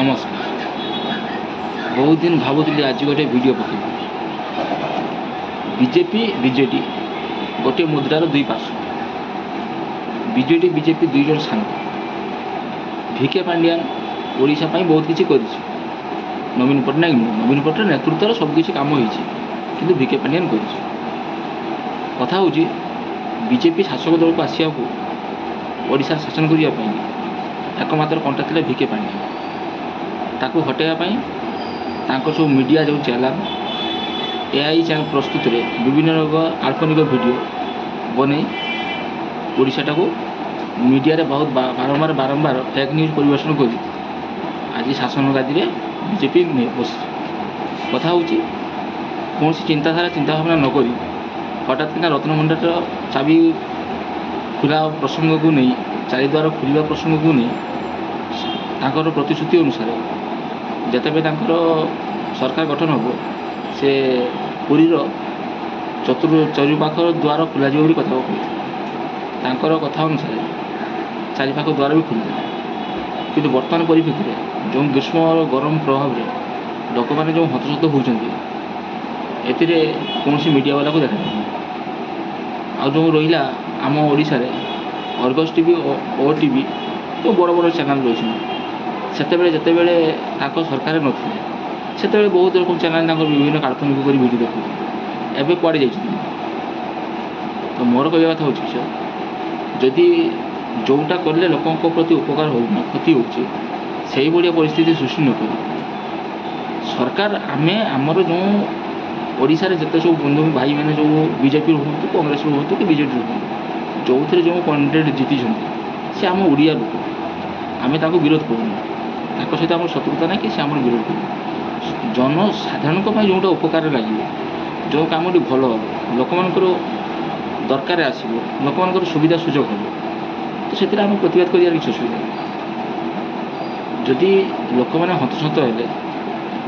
नमस्कार। बहुत दिन भावुली आज गोटे वीडियो पकेबी। बीजेपी बीजेडी गोटे मुद्रार दुई पार्श्व। बीजेडी बीजेपी दुई जन सांग। भिके पांडियान ओडिशा पाई बहुत किसी कर नवीन पट्टनायक नेतृत्व सबकि कम हो भिके पांडियान कर कथा हूँ बीजेपी शासक दल को आसिया ओडिशा शासन करने एकमात्र कंटा था भिके पांडियान ताकू हटाइवाई सब मीडिया जो चैनल एआई चैनल प्रस्तुत में विभिन्न काल्पनिक वीडियो बने ओडिशा को मीडिया रे बहुत बारंबार फेक न्यूज परिवेशन कर आज शासन गादी में बीजेपी बस कथा हूँ कौन चिंता भावना नक हठात किना रत्नभंडार चाबी खुला प्रसंग को नहीं चारिद्वार खुलवा प्रसंग को नहीं तांकर प्रतिश्रुति अनुसार जिते सरकार गठन हो से पुरीर चतुर्पाख द्वार खोल कथा कहते कथा अनुसार चारिपाख द्वार भी खुल कि बर्तमान परिप्रेक्षी में जो ग्रीष्म गरम प्रभाव में लोक मैंने जो हतशत होती कौन मीडिया वाला को देखा आ जो रहा आम ओडिशा रे अर्गस टीवी ओ टीवी तो बड़ बड़ चैनल रही जितेबले सरकार नथिले बहुत रकम चैनल विभिन्न काल्पनिक कर वीडियो देखते एवं कड़े जा तो मोर कह कथा हूँ जदि जोटा कले लोकों प्रति उपकार हो क्षति हो परिस्थिति सृष्टि न कर सरकार आमे आमर जो ओडिशा रे जिते सब बंधु भाई मैंने जो बीजेपी हूँ कांग्रेस हूँ कि बीजेडी हूँ जो थे जो कैंडिडेट जीति सी आम ओडिया लोक आम विरोध करूँ सहित आम शत्रुता ना कि आम विरोध करूँ जनसाधारण जोटा उपकार लगे जो कम भल हम लोक मान दरकार आसो लोक मान सुविधा सुजोग हम तो से प्रतिवाद कर किसी असुविधा जदि लोक मैंने हतशत है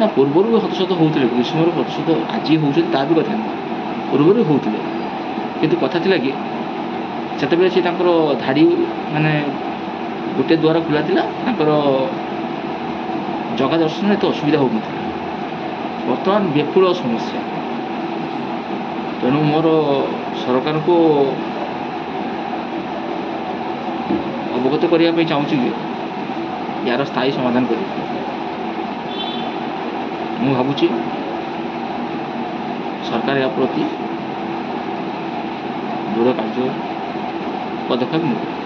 ना पूर्वर भी हतशत होते ग्रीष्म हतशत आज होती भी कथा नहीं पूर्वर होते कि कथा कि से सी धाड़ी माने गोटे द्वार खुला जगह दर्शन एत असुविधा हो बर्तमान विपुल समस्या तेणु मोर सरकार को अवगत करने चाहूँ कि यार स्थायी समाधान कर भावुँ सरकार या प्रति दृढ़ कार्य पदक्षेप